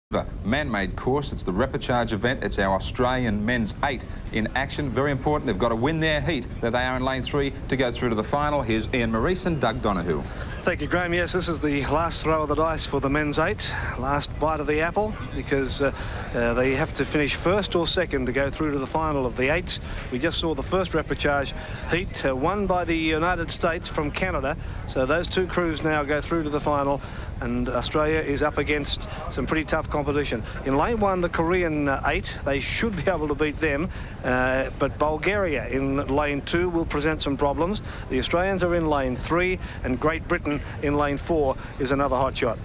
Man-made course. It's the Repechage event. It's our Australian men's 8 in action. Very important. They've got to win their heat. There they are in lane 3 to go through to the final. Here's Ian Maurice and Doug Donahue. Thank you, Graham. Yes, this is the last throw of the dice for the men's 8. Last bite of the apple, because they have to finish first or second to go through to the final of the 8. We just saw the first Repechage heat won by the United States from Canada. So those two crews now go through to the final, and Australia is up against some pretty tough competition. In lane 1, the Korean 8, they should be able to beat them, but Bulgaria in lane 2 will present some problems. The Australians are in lane 3, and Great Britain in lane 4 is another hot shot.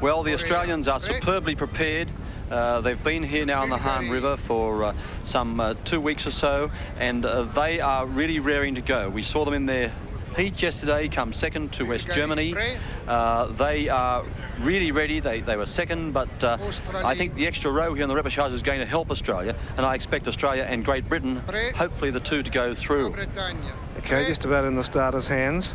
Well, the Australians are superbly prepared. They've been here now on the Han River for some 2 weeks or so, and they are really raring to go. We saw them in their heat yesterday, come second to West Germany. They are really ready. They were second, but I think the extra row here on the Repechage is going to help Australia, and I expect Australia and Great Britain, hopefully the two, to go through. Okay, just about in the starters' hands.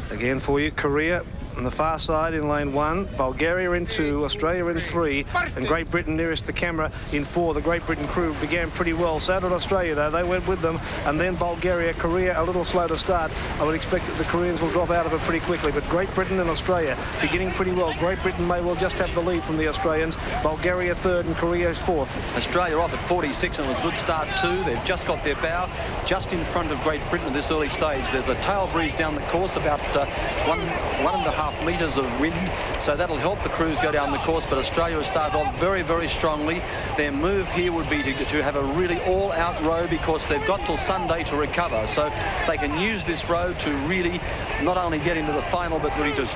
Again for you, Korea on the far side in lane 1, Bulgaria in 2, Australia in 3, and Great Britain nearest the camera in 4. The Great Britain crew began pretty well. So did Australia, though. They went with them, and then Bulgaria. Korea a little slow to start. I would expect that the Koreans will drop out of it pretty quickly, but Great Britain and Australia beginning pretty well. Great Britain may well just have the lead from the Australians. Bulgaria third and Korea is fourth. Australia off at 46, and it was a good start too. They've just got their bow just in front of Great Britain at this early stage. There's a tail breeze down the course, about 1.5 metres of wind, so that'll help the crews go down the course. But Australia has started off very, very strongly. Their move here would be to have a really all-out row, because they've got till Sunday to recover, so they can use this row to really not only get into the final, but really just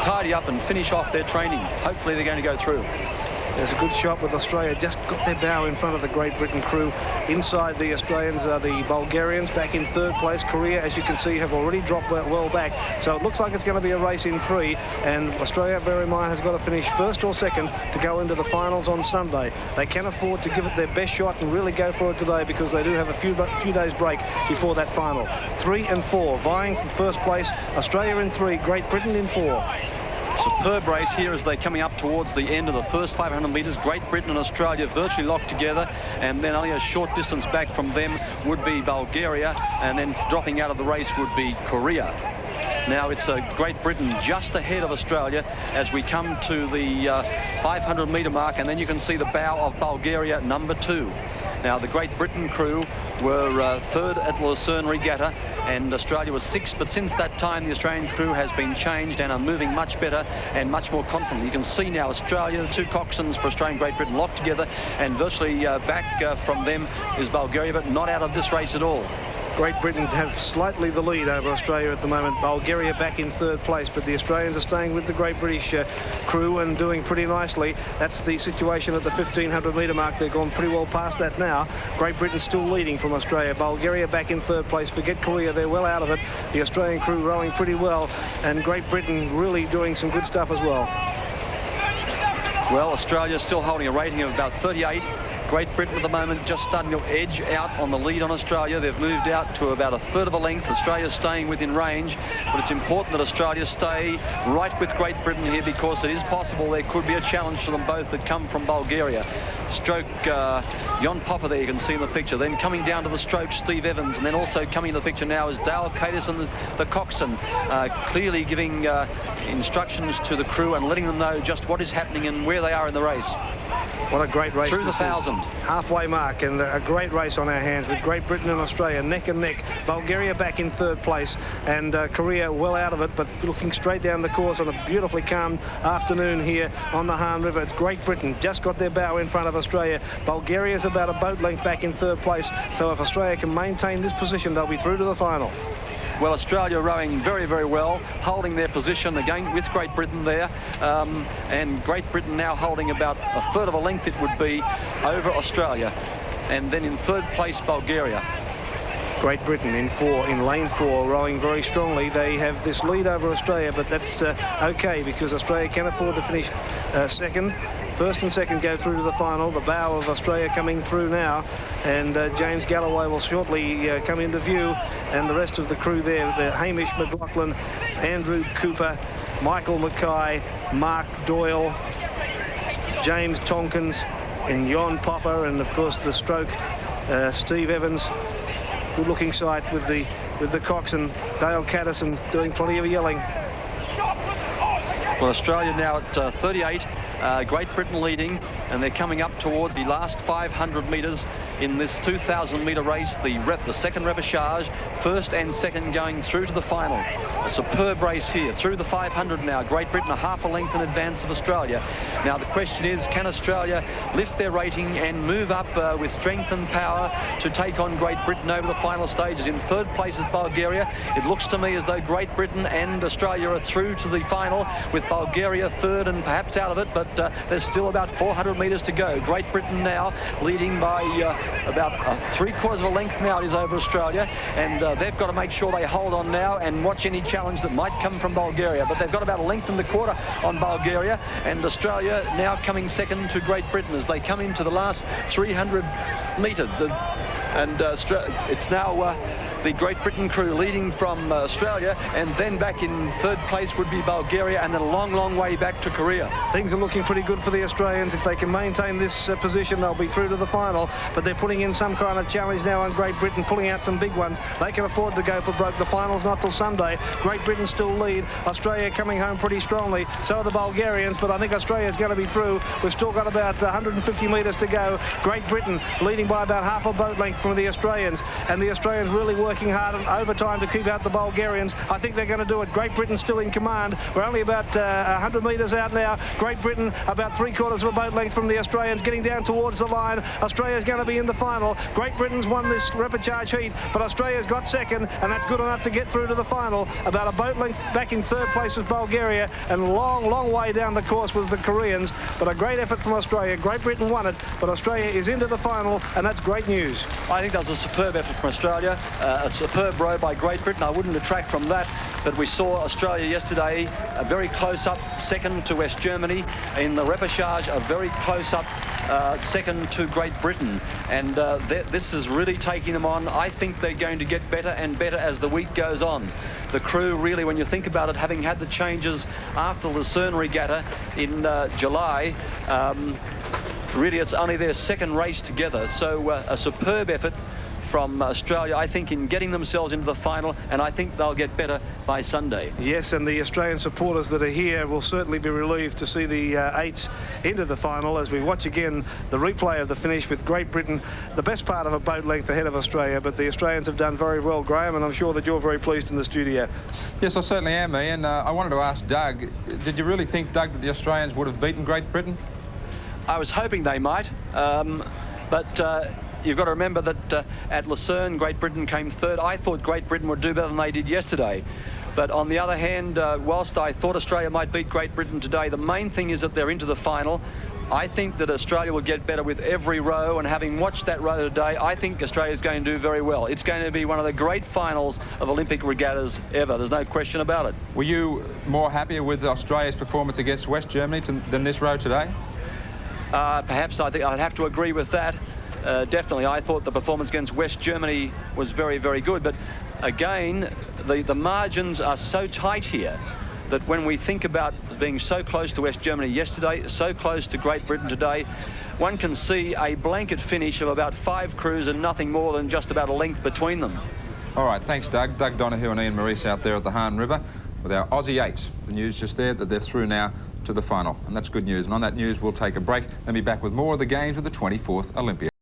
tidy up and finish off their training. Hopefully they're going to go through. There's a good shot with Australia. Just got their bow in front of the Great Britain crew. Inside the Australians are the Bulgarians, back in third place. Korea, as you can see, have already dropped well back. So it looks like it's going to be a race in 3. And Australia, bear in mind, has got to finish first or second to go into the finals on Sunday. They can afford to give it their best shot and really go for it today, because they do have a few days break before that final. 3 and 4 vying for first place. Australia in 3, Great Britain in 4. Superb race here as they're coming up towards the end of the first 500 metres. Great Britain and Australia virtually locked together, and then only a short distance back from them would be Bulgaria, and then dropping out of the race would be Korea. Now it's Great Britain just ahead of Australia as we come to the 500 metre mark, and then you can see the bow of Bulgaria, number 2. Now the Great Britain crew were third at the Lucerne Regatta, and Australia was 6th, but since that time the Australian crew has been changed and are moving much better and much more confidently. You can see now Australia, the two coxswains for Australia and Great Britain, locked together, and virtually back from them is Bulgaria, but not out of this race at all. Great Britain have slightly the lead over Australia at the moment. Bulgaria back in third place, but the Australians are staying with the Great British crew and doing pretty nicely. That's the situation at the 1500 metre mark. They've gone pretty well past that now. Great Britain still leading from Australia. Bulgaria back in third place. Forget Korea, they're well out of it. The Australian crew rowing pretty well, and Great Britain really doing some good stuff as well. Well, Australia's still holding a rating of about 38. Great Britain at the moment just starting to edge out on the lead on Australia. They've moved out to about a third of a length. Australia's staying within range, but it's important that Australia stay right with Great Britain here, because it is possible there could be a challenge to them both that come from Bulgaria. Stroke Jon Popper there, you can see in the picture. Then coming down to the stroke, Steve Evans, and then also coming in the picture now is Dale Cadison, the coxswain, clearly giving instructions to the crew and letting them know just what is happening and where they are in the race. What a great race. Through the this 1,000. Halfway mark, and a great race on our hands with Great Britain and Australia neck and neck. Bulgaria back in third place, and Korea well out of it, but looking straight down the course on a beautifully calm afternoon here on the Han River. It's Great Britain just got their bow in front of Australia. Bulgaria's about a boat length back in third place, so if Australia can maintain this position, they'll be through to the final. Well, Australia rowing very, very well, holding their position again with Great Britain there, and Great Britain now holding about a third of a length, it would be, over Australia. And then in third place, Bulgaria. Great Britain in lane 4, rowing very strongly. They have this lead over Australia, but that's okay, because Australia can afford to finish second. First and second go through to the final. The bow of Australia coming through now, and James Galloway will shortly come into view, and the rest of the crew there, Hamish McLaughlin, Andrew Cooper, Michael Mackay, Mark Doyle, James Tonkins in Jon Popper, and of course the stroke, Steve Evans. Good looking sight with the coxswain Dale Caddison doing plenty of yelling. Well, Australia now at 38, Great Britain leading, and they're coming up towards the last 500 metres in this 2,000-metre race. The second repechage, first and second going through to the final. A superb race here through the 500 now. Great Britain a half a length in advance of Australia. Now the question is, can Australia lift their rating and move up with strength and power to take on Great Britain over the final stages? In third place is Bulgaria. It looks to me as though Great Britain and Australia are through to the final, with Bulgaria third and perhaps out of it, but there's still about 400 metres to go. Great Britain now leading by about 3/4 of a length now it is over Australia, and they've got to make sure they hold on now and watch any challenge that might come from Bulgaria. But they've got about 1.25 lengths on Bulgaria, and Australia now coming second to Great Britain as they come into the last 300 metres. And it's now the Great Britain crew leading from Australia, and then back in third place would be Bulgaria, and then a long, long way back to Korea. Things are looking pretty good for the Australians. If they can maintain this position, they'll be through to the final, but they're putting in some kind of challenge now on Great Britain, pulling out some big ones. They can afford to go for broke. The final's not till Sunday. Great Britain still lead. Australia coming home pretty strongly. So are the Bulgarians, but I think Australia's going to be through. We've still got about 150 metres to go. Great Britain leading by about half a boat length from the Australians, and the Australians really working hard in overtime to keep out the Bulgarians. I think they're going to do it. Great Britain still in command. We're only about 100 metres out now. Great Britain about 3/4 of a boat length from the Australians, getting down towards the line. Australia's going to be in the final. Great Britain's won this repechage heat, but Australia's got second, and that's good enough to get through to the final. About a boat length back in third place was Bulgaria, and long, long way down the course was the Koreans. But a great effort from Australia. Great Britain won it, but Australia is into the final, and that's great news. I think that was a superb effort from Australia. A superb row by Great Britain. I wouldn't detract from that, but we saw Australia yesterday a very close-up second to West Germany. In the repechage, a very close-up second to Great Britain, and this is really taking them on. I think they're going to get better and better as the week goes on. The crew really, when you think about it, having had the changes after the Lucerne Regatta in July, really it's only their second race together. So a superb effort from Australia, I think, in getting themselves into the final, and I think they'll get better by Sunday. Yes, and the Australian supporters that are here will certainly be relieved to see the eights into the final as we watch again the replay of the finish with Great Britain, the best part of a boat length ahead of Australia. But the Australians have done very well, Graham, and I'm sure that you're very pleased in the studio. Yes, I certainly am, Ian. I wanted to ask Doug, did you really think, Doug, that the Australians would have beaten Great Britain? I was hoping they might, but you've got to remember that at Lucerne, Great Britain came third. I thought Great Britain would do better than they did yesterday. But on the other hand, whilst I thought Australia might beat Great Britain today, the main thing is that they're into the final. I think that Australia will get better with every row, and having watched that row today, I think Australia's going to do very well. It's going to be one of the great finals of Olympic regattas ever. There's no question about it. Were you more happier with Australia's performance against West Germany than this row today? Perhaps I think I'd have to agree with that. Definitely, I thought the performance against West Germany was very, very good. But again, the margins are so tight here that when we think about being so close to West Germany yesterday, so close to Great Britain today, one can see a blanket finish of about 5 crews and nothing more than just about a length between them. All right, thanks, Doug. Doug Donoghue and Ian Maurice out there at the Hahn River with our Aussie eights. The news just there that they're through now to the final, and that's good news. And on that news, we'll take a break and be back with more of the games of the 24th Olympiad.